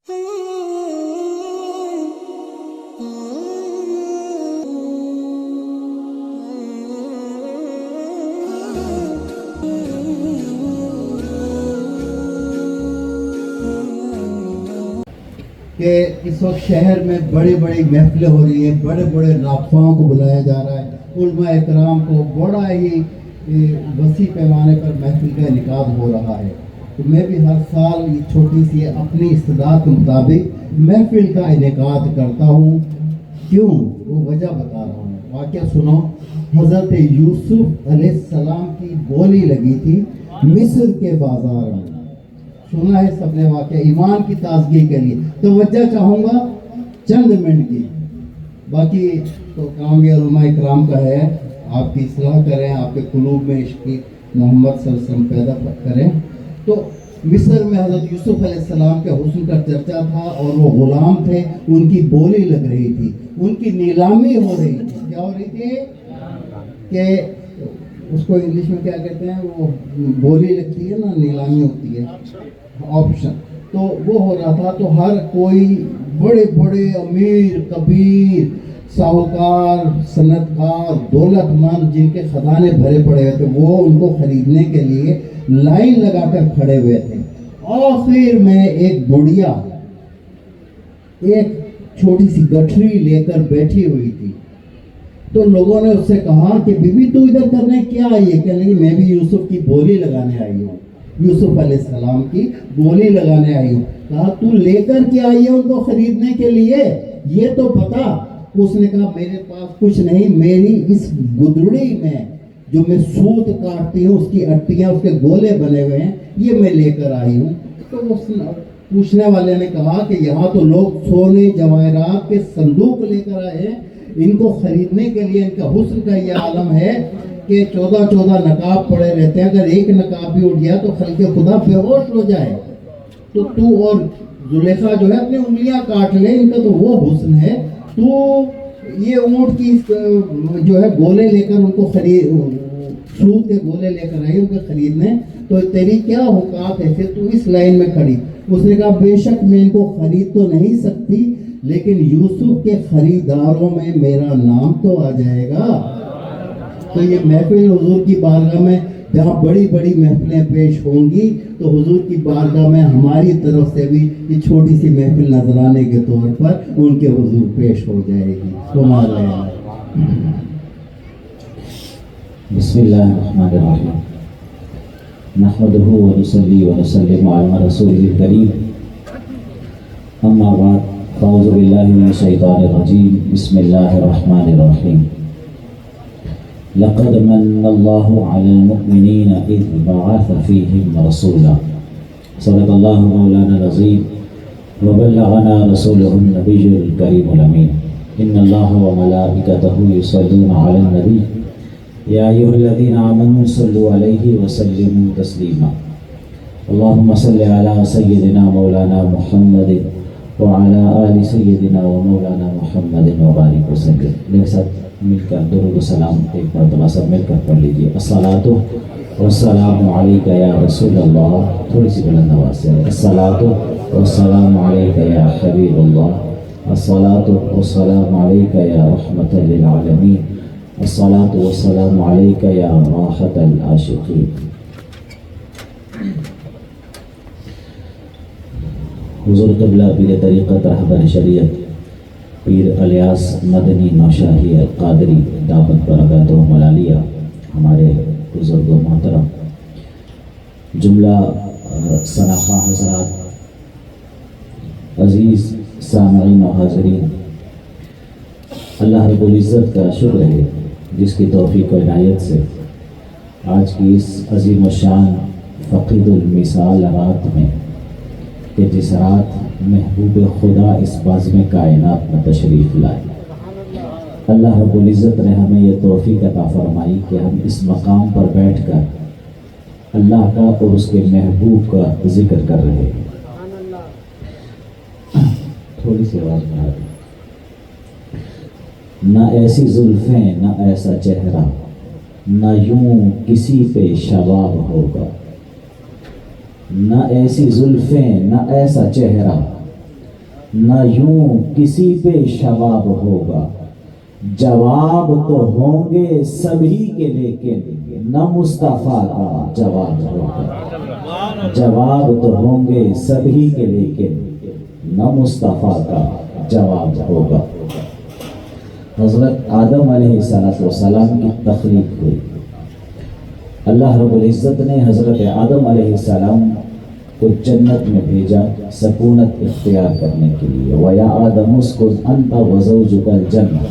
کہ اس وقت شہر میں بڑی بڑی محفلیں ہو رہی ہیں، بڑے بڑے ناخواؤں کو بلایا جا رہا ہے، علماء اکرام کو بڑا ہی وسیع پیمانے پر محفل کا انعقاد ہو رہا ہے۔ تو میں بھی ہر سال یہ چھوٹی سی اپنی استطاعت کے مطابق محفل کا انعقاد کرتا ہوں۔ کیوں؟ وہ وجہ بتا رہا ہوں۔ واقعہ سنو، حضرت یوسف علیہ السلام کی بولی لگی تھی مصر کے بازار میں۔ سنا ہے سب نے واقعہ، ایمان کی تازگی کے لیے توجہ چاہوں گا چند منٹ کی، باقی تو کام یہ علماء اکرام کا ہے، آپ کی اصلاح کریں، آپ کے قلوب میں عشق محمد صلی اللہ علیہ وسلم پیدا کریں۔ تو مصر میں حضرت یوسف علیہ السلام کے حسن کا چرچا تھا، اور وہ غلام تھے، ان کی بولی لگ رہی تھی، ان کی نیلامی ہو رہی تھی۔ کیا ہو رہی تھی؟ کہ اس کو انگلش میں کیا کہتے ہیں، وہ بولی لگتی ہے نا، نیلامی ہوتی ہے، آپشن، تو وہ ہو رہا تھا۔ تو ہر کوئی بڑے بڑے امیر کبیر ساہوکار صنعتکار دولت مند جن کے خزانے بھرے پڑے ہوئے تھے، وہ ان کو خریدنے کے لیے لائن لگا کر کھڑے ہوئے تھے۔ آخر میں ایک بڑھیا ایک چھوٹی سی گٹھری لے کر بیٹھی ہوئی تھی، تو لوگوں نے اس سے کہا کہ بی بی تو ادھر کرنے کیا آئی ہے؟ کہنے لگی میں بھی یوسف کی بولی لگانے آئی ہوں، یوسف علیہ السلام کی بولی لگانے آئی ہوں۔ کہا تو لے کر کے آئی ہے ان کو خریدنے کے لیے؟ یہ تو بتا۔ اس نے کہا میرے پاس کچھ نہیں، میری اس گدڑی میں جو میں سوت کاٹتی ہوں، اس کی اٹیاں، اس کے گولے بنے ہوئے ہیں، یہ میں لے کر آئی ہوں۔ تو اس پوچھنے والے نے کہا کہ یہاں تو لوگ سونے جواہرات کے صندوق لے کر آئے ہیں، ان کو خریدنے کے لیے ان کا حسن کا یہ عالم ہے کہ 14 نقاب پڑے رہتے ہیں، اگر ایک نقاب بھی اٹھ گیا تو خلق خدا بے ہوش ہو جائے۔ تو اور زلیخا جو ہے اپنی انگلیاں کاٹ لے، ان کا تو وہ حسن ہے، تو یہ اونٹ کی جو ہے گولے لے کر ان کو سود کے گولے لے کر آئی ان کو خریدنے، تو تیری کیا اوقات ہے، پھر تو اس لائن میں کھڑی۔ اس نے کہا بے شک میں ان کو خرید تو نہیں سکتی، لیکن یوسف کے خریداروں میں میرا نام تو آ جائے گا۔ تو یہ محفل حضور کی بارگاہ میں جہاں بڑی بڑی محفلیں پیش ہوں گی، تو حضور کی بارگاہ میں ہماری طرف سے بھی یہ چھوٹی سی محفل نذرانے کے طور پر ان کے حضور پیش ہو جائے گی۔ بسم اللہ الرحمن الرحیم، نحمدہ ونصلی ونسلم علی رسولہ الکریم، اما بعد، اعوذ باللہ من الشیطان الرجیم، بسم اللہ الرحمن الرحیم۔ لقد من اللہ علی المؤمنین اذ بعث فیہم رسولا، صدق اللہ مولانا العظیم وبلغنا رسولہ النبی الکریم الامین۔ ان اللہ وملائکتہ یصلون علی النبی یا ایھا الذین آمنوا صلوا علیہ وسلموا تسلیما۔ اللہم صل علی سیدنا مولانا محمد وعلی آل سیدنا و مولانا محمد وبارک وسلم۔ میرے ساتھ مل کر درود و سلام ایک مرتبہ سب مل کر پڑھ لیجیے۔ الصلاۃ والسلام علیک یا رسول اللہ، تھوڑی سی بلند آواز سے، الصلاۃ والسلام علیک یا حبیب اللہ، الصلاۃ والسلام علیک یا رحمۃ للعالمین، الصلاۃ والسلام علیک یا راحت العاشقین۔ حضور قبلہ پیر طریقت رہبر شریعت پیر الیاس مدنی نوشاہی القادری دعوت برکاتہ ملالیہ، ہمارے بزرگ و محترم جملہ سناخواں حضرات، عزیز سامعین و حاضرین، اللہ رب العزت کا شکر ہے جس کی توفیق و عنایت سے آج کی اس عظیم الشان فقید المثال رات میں، کہ جس رات محبوب خدا اس بازم کائنات میں تشریف لائے، اللہ رب العزت نے ہمیں یہ توفیق عطا فرمائی کہ ہم اس مقام پر بیٹھ کر اللہ کا اور اس کے محبوب کا ذکر کر رہے ہیں۔ تھوڑی سی آواز بڑھا دیں۔ نہ ایسی زلفیں نہ ایسا چہرہ، نہ یوں کسی پہ شباب ہوگا، نہ ایسی زلفیں نہ ایسا چہرہ، نہ یوں کسی پہ شواب ہوگا، جواب تو ہوں گے سبھی کے لیکن نہ مصطفیٰ کا جواب ہوگا، جواب تو ہوں گے سبھی کے لیکن نہ مصطفیٰ کا جواب ہوگا۔ حضرت آدم علیہ السلام کی تخلیق ہوئی۔ اللہ رب العزت نے حضرت آدم علیہ السلام کو جنت میں بھیجا سکونت اختیار کرنے کے لیے۔ وَيَا آدَمُ اسْكُنْ أَنْتَ وَزَوْجُكَ الْجَنَّةَ۔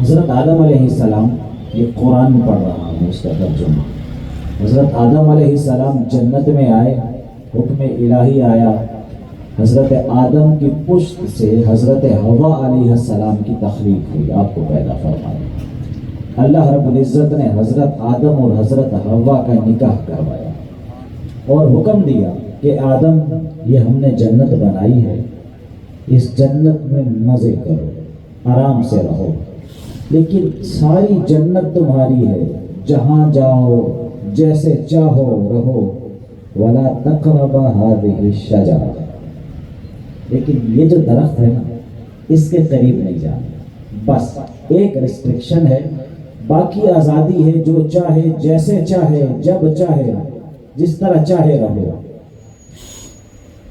حضرت آدم علیہ السلام، یہ قرآن پڑھ رہا ہوں اس کا ترجمہ۔ حضرت آدم علیہ السلام جنت میں آئے، حکم الہی آیا، حضرت آدم کی پشت سے حضرت حوا علیہ السلام کی تخلیق ہوئی، آپ کو پیدا فرمایا۔ اللہ رب العزت نے حضرت آدم اور حضرت حوا کا نکاح کروایا اور حکم دیا کہ آدم، یہ ہم نے جنت بنائی ہے، اس جنت میں مزے کرو، آرام سے رہو، لیکن ساری جنت تمہاری ہے، جہاں جاؤ جیسے چاہو رہو، وَلَا تَقْرَبَا هَذِهِ الشَّجَرَةَ۔ لیکن یہ جو درخت ہے نا، اس کے قریب نہیں جانا، بس ایک ریسٹرکشن ہے، باقی آزادی ہے، جو چاہے جیسے چاہے جب چاہے جس طرح چاہے رہو۔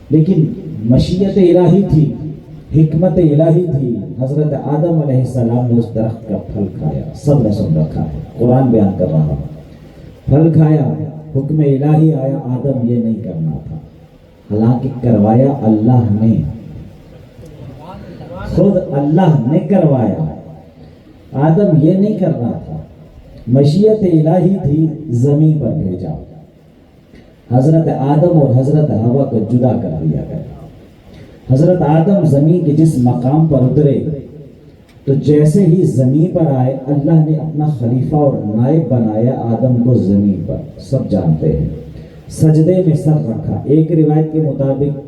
لیکن مشیت الہی تھی، حکمت الہی تھی، حضرت آدم علیہ السلام نے اس درخت کا پھل کھایا، سب نے سن رکھا ہے، قرآن بیان کر رہا ہوں، پھل کھایا، حکم الہی آیا، آدم یہ نہیں کرنا تھا، حالانکہ کروایا اللہ نے، خود اللہ نے کروایا، آدم یہ نہیں کرنا تھا، مشیت الہی تھی، زمین پر بھیجا، حضرت آدم اور حضرت حوا کو جدا کر دیا گیا۔ حضرت آدم زمین کے جس مقام پر اترے تو جیسے ہی زمین پر آئے، اللہ نے اپنا خلیفہ اور نائب بنایا آدم کو زمین پر، سب جانتے ہیں، سجدے میں سر رکھا، ایک روایت کے مطابق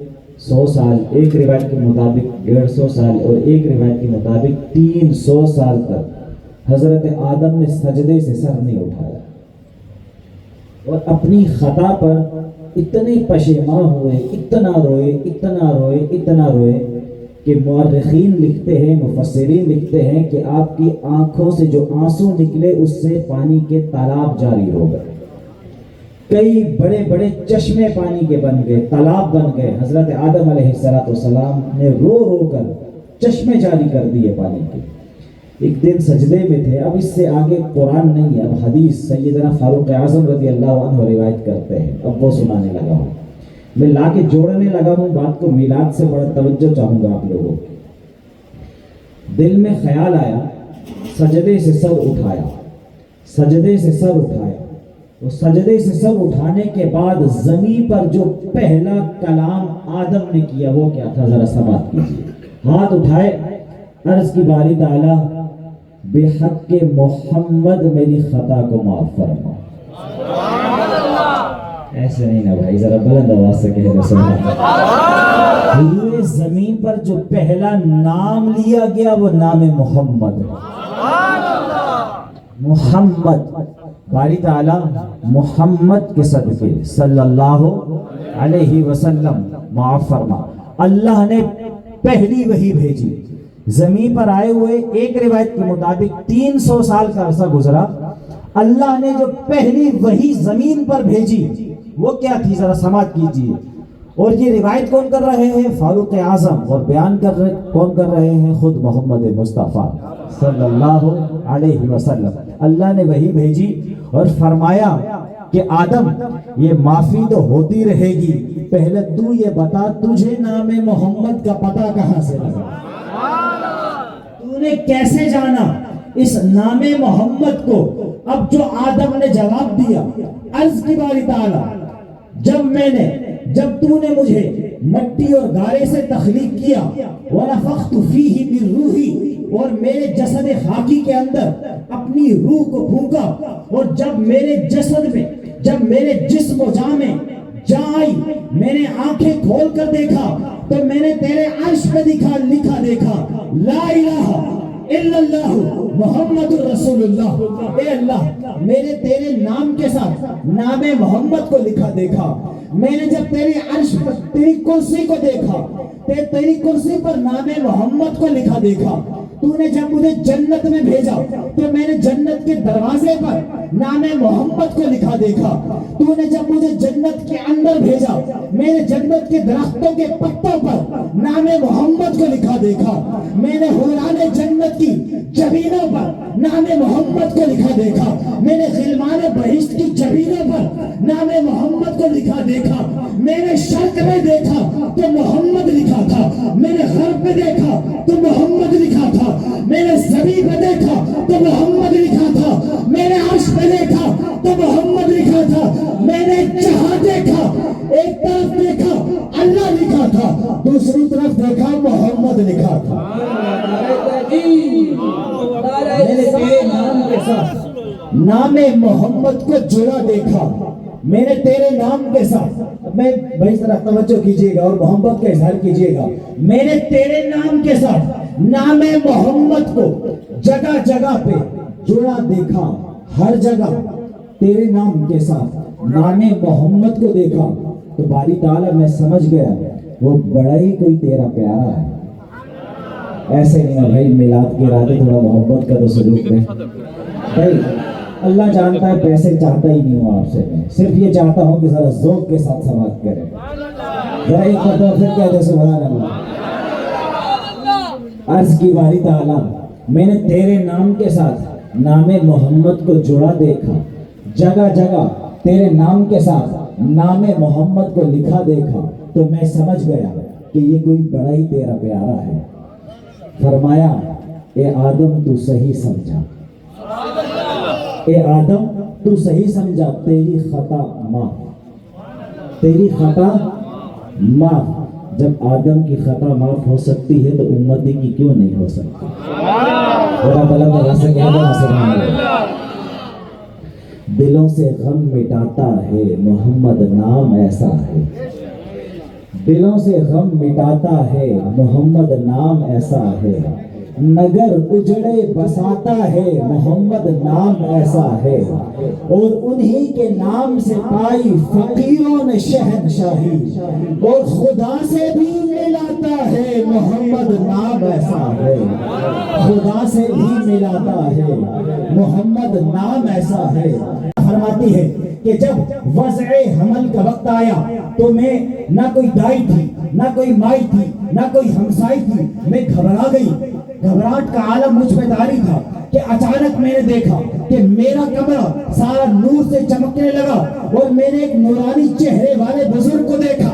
100 سال، ایک روایت کے مطابق 150 سال اور ایک روایت کے مطابق 300 سال تک حضرت آدم نے سجدے سے سر نہیں اٹھایا، اور اپنی خطا پر اتنے پشیمان ہوئے، اتنا روئے، اتنا روئے، اتنا روئے کہ مورخین لکھتے ہیں، مفسرین لکھتے ہیں کہ آپ کی آنکھوں سے جو آنسو نکلے اس سے پانی کے تالاب جاری ہو گئے، کئی بڑے بڑے چشمے پانی کے بن گئے، تالاب بن گئے۔ حضرت آدم علیہ السلام نے رو رو کر چشمے جاری کر دیے پانی کے۔ ایک دن سجدے میں تھے، اب اس سے آگے قرآن نہیں ہے، اب حدیث سیدنا فاروق اعظم رضی اللہ عنہ روایت کرتے ہیں، اب وہ سنانے لگا ہوں، میں لا کے جوڑنے لگا ہوں بات کو، میلاد سے بڑا توجہ چاہوں گا آپ لوگوں کی۔ دل میں خیال آیا، سجدے سے سر اٹھایا، سجدے سے سر اٹھایا، وہ سجدے سے سر اٹھانے کے بعد زمین پر جو پہلا کلام آدم نے کیا وہ کیا تھا، ذرا سماعت کیجیے۔ ہاتھ اٹھائے، عرض کی باری تعالیٰ بے حق محمد میری خطا کو معاف فرما۔ ایسے نہیں نا بھائی، ذرا بلند آواز سے کہہ دو سبحان اللہ۔ پورے زمین پر جو پہلا نام لیا گیا وہ نام محمد ہے، محمد، باری تعالیٰ محمد کے صدقے صلی اللہ علیہ وسلم معاف فرما۔ اللہ نے پہلی وحی بھیجی، زمین پر آئے ہوئے ایک روایت کے مطابق 300 سال کا عرصہ گزرا، اللہ نے جو پہلی وحی زمین پر بھیجی وہ کیا تھی، ذرا سماعت کیجیے۔ اور یہ روایت کون کر رہے ہیں، فاروق اعظم، اور بیان کون کر رہے ہیں، خود محمد مصطفیٰ صلی اللہ علیہ وسلم۔ اللہ نے وحی بھیجی اور فرمایا کہ آدم یہ معافی تو ہوتی رہے گی، پہلے تو یہ بتا تجھے نام محمد کا پتہ کہاں سے لگا، تو نے کیسے جانا اس نام محمد کو۔ اب جو آدم نے جواب دیا، عرض کی باری تعالیٰ جب تو نے مجھے مٹی اور گارے سے تخلیق کیا، وَنَفَخْتُ فِيهِ مِن رُوحِي، اور میرے جسد خاکی کے اندر اپنی روح کو پھونکا، اور جب میرے جسد میں، جب میرے جسم و جان میں جان آئی، میں نے آنکھیں کھول کر دیکھا تو میں نے تیرے عرش پہ لکھا دیکھا، لا الہ الا اللہ محمد رسول اللہ۔ اے اللہ، میرے تیرے نام کے ساتھ نام محمد کو لکھا دیکھا۔ میں نے جب تیری عرش پر تیری کرسی کو دیکھا، تیری کرسی پر نام محمد کو لکھا دیکھا، تو نے جب مجھے جنت میں بھیجا تو میں نے جنت کے دروازے پر نام محمد کو لکھا دیکھا، تو نے جب مجھے جنت کے اندر بھیجا میں نے جنت کے درختوں کے پتوں پر نام محمد کو لکھا دیکھا، میں نے حوران جنت کی جبینوں پر نام محمد کو لکھا دیکھا، میں نے غلمان بہشت کی جبینوں پر نام محمد کو لکھا دیکھا، میں نے شرق میں دیکھا تو محمد لکھا تھا، میں نے غرب میں دیکھا تو محمد لکھا تھا، میں نے زمین پہ دیکھا تو محمد لکھا تھا، میں نے عرش پہ دیکھا تو محمد لکھا تھا، میں نے جہاں دیکھا ایک طرف دیکھا اللہ لکھا تھا، دوسری طرف دیکھا محمد لکھا تھا۔ میں نے تیرے نام کے ساتھ نام محمد کو جڑا دیکھا، میں نے تیرے نام کے ساتھ، میں بھائی ذرا توجہ کیجئے گا اور محمد کا اظہار کیجئے گا، میں نے تیرے نام کے ساتھ نام محمد کو جگہ جگہ پہ جڑا دیکھا، ہر جگہ تیرے نام کے ساتھ نام محمد کو دیکھا تو باری تعالیٰ میں سمجھ گیا وہ بڑا ہی کوئی تیرا پیارا ہے۔ ایسے نہیں ہے بھائی، میلاد کے رات تھوڑا محبت کا تو سلوک ہے بھائی، اللہ جانتا ہے پیسے چاہتا ہی نہیں ہوں آپ سے، میں صرف یہ چاہتا ہوں کہ ذرا ذوق کے ساتھ سماعت کریں، ذرا ایک مرتبہ پھر کہہ دے سبحان اللہ۔ عرض کی باری تعالیٰ میں نے تیرے نام کے ساتھ نام محمد کو جڑا دیکھا، جگہ جگہ تیرے نام کے ساتھ نام محمد کو لکھا دیکھا تو میں سمجھ گیا کہ یہ کوئی بڑا ہی تیرا پیارا ہے۔ فرمایا اے آدم تو صحیح سمجھا، اے آدم تو صحیح سمجھا، تیری خطا معاف، تیری خطا معاف۔ جب آدم کی خطا معاف ہو سکتی ہے تو امتی کی کیوں نہیں ہو سکتی؟ ذرا بلند آواز سے کہہ دو سبحان اللہ۔ دلوں سے غم مٹاتا ہے محمد نام ایسا ہے، دلوں سے غم مٹاتا ہے محمد نام ایسا ہے، نگر اجڑے بساتا ہے محمد نام ایسا ہے، اور انہی کے نام سے پائی فقیروں نے شہنشاہی، اور خدا سے بھی ملاتا ہے محمد نام ایسا ہے، خدا سے بھی ملاتا ہے محمد نام ایسا ہے۔ فرماتی ہے کہ جب وضع حمل کا وقت آیا تو میں نہ کوئی دائی تھی، نہ کوئی مائی تھی، نہ کوئی ہمسائی تھی، میں گھبرا گئی، گھبراہٹ کا عالم مجھ پہ طاری تھا کہ اچانک میں نے دیکھا کہ میرا کمرہ سارا نور سے چمکنے لگا اور میں نے ایک نورانی چہرے والے بزرگ کو دیکھا،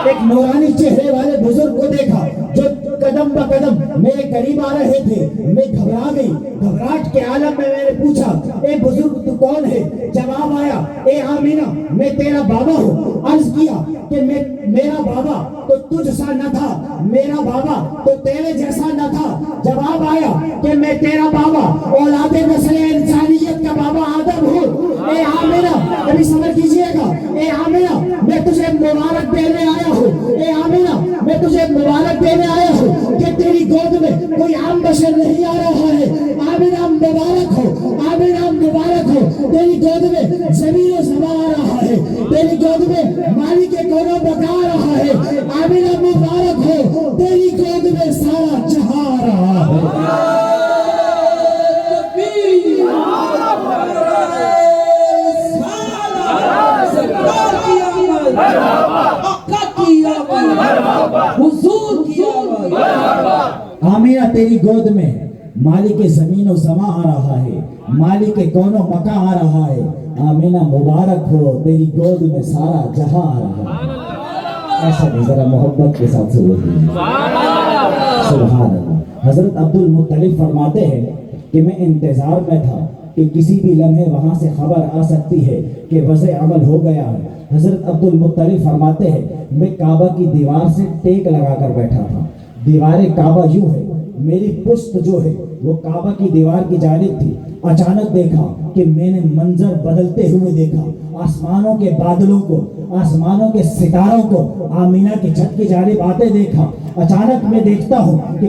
ایک نورانی چہرے والے بزرگ کو دیکھا جو قدم با قدم میرے قریب آ رہے تھے۔ میں گھبرا گئی، گھبراہٹ کے عالم میں میں نے پوچھا اے بزرگ تو کون ہے؟ جواب آیا اے آمینہ میں تیرا بابا ہوں۔ عرض کیا کہ میرا بابا تو تجھ سا نہ تھا، میرا بابا تو تیرے جیسا نہ تھا۔ جواب آیا کہ میں تیرا بابا اولاد نسل انسانیت کا بابا آدم ہوں۔ اے آمینہ ابھی صبر کیجئے گا، اے آمینہ میں تجھے مبارک دینے آیا ہوں، اے آمینہ میں تجھے مبارک دینے آیا ہوں کہ تیری گود میں کوئی عام بشر نہیں آ رہا ہے۔ آمینہ مبارک ہو، آمینہ مبارک ہو، تیری گود میں زمین و سما آ رہا ہے، تیری گود میں مالک کون و بقا آ رہا ہے۔ آمینہ مبارک ہو، تیری گود میں سارا جہاں آ رہا ہے۔ آمینہ تیری گود میں مالک زمین و زماں آ رہا ہے، مالک کون و مکا آ رہا ہے۔ آمینہ مبارک ہو، تیری گود میں سارا جہاں آ رہا ہے۔ ایسا نہیں، ذرا محبت کے ساتھ سے بولیے سبحان اللہ۔ حضرت عبد المطلب فرماتے ہیں کہ میں انتظار میں تھا کہ کسی بھی لمحے وہاں سے خبر آ سکتی ہے کہ وضع عمل ہو گیا ہے۔ حضرت عبد المطلب فرماتے ہیں میں کعبہ کی دیوار سے ٹیک لگا کر بیٹھا تھا، دیوار کعبہ یوں ہے، میری پشت جو ہے وہ کعبہ کی دیوار کی جانب تھی۔ اچانک دیکھا کہ میں نے منظر بدلتے ہوئے دیکھا، آسمانوں کے بادلوں کو، آسمانوں کے ستاروں کو آمینہ کی چھت کی جانب آتے دیکھا۔ اچانک میں دیکھتا ہوں کہ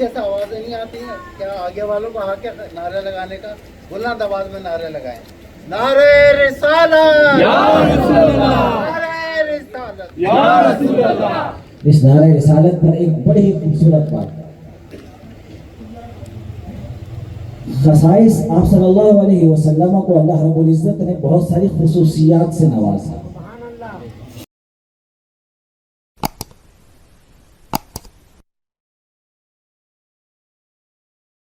پیچھے سے آوازیں نہیں آتی ہیں کیا؟ آگے والوں کو حق ہے نعرے لگانے کا؟ بلند آواز میں نعرے لگائیں. نعرے رسالت یا رسول اللہ، نعرے رسالت یا رسول اللہ. اس نعرہ رسالت پر ایک بڑی ہی خوبصورت بات، خصائص آپ صلی اللہ علیہ وسلم کو اللہ رب العزت نے بہت ساری خصوصیات سے نوازا.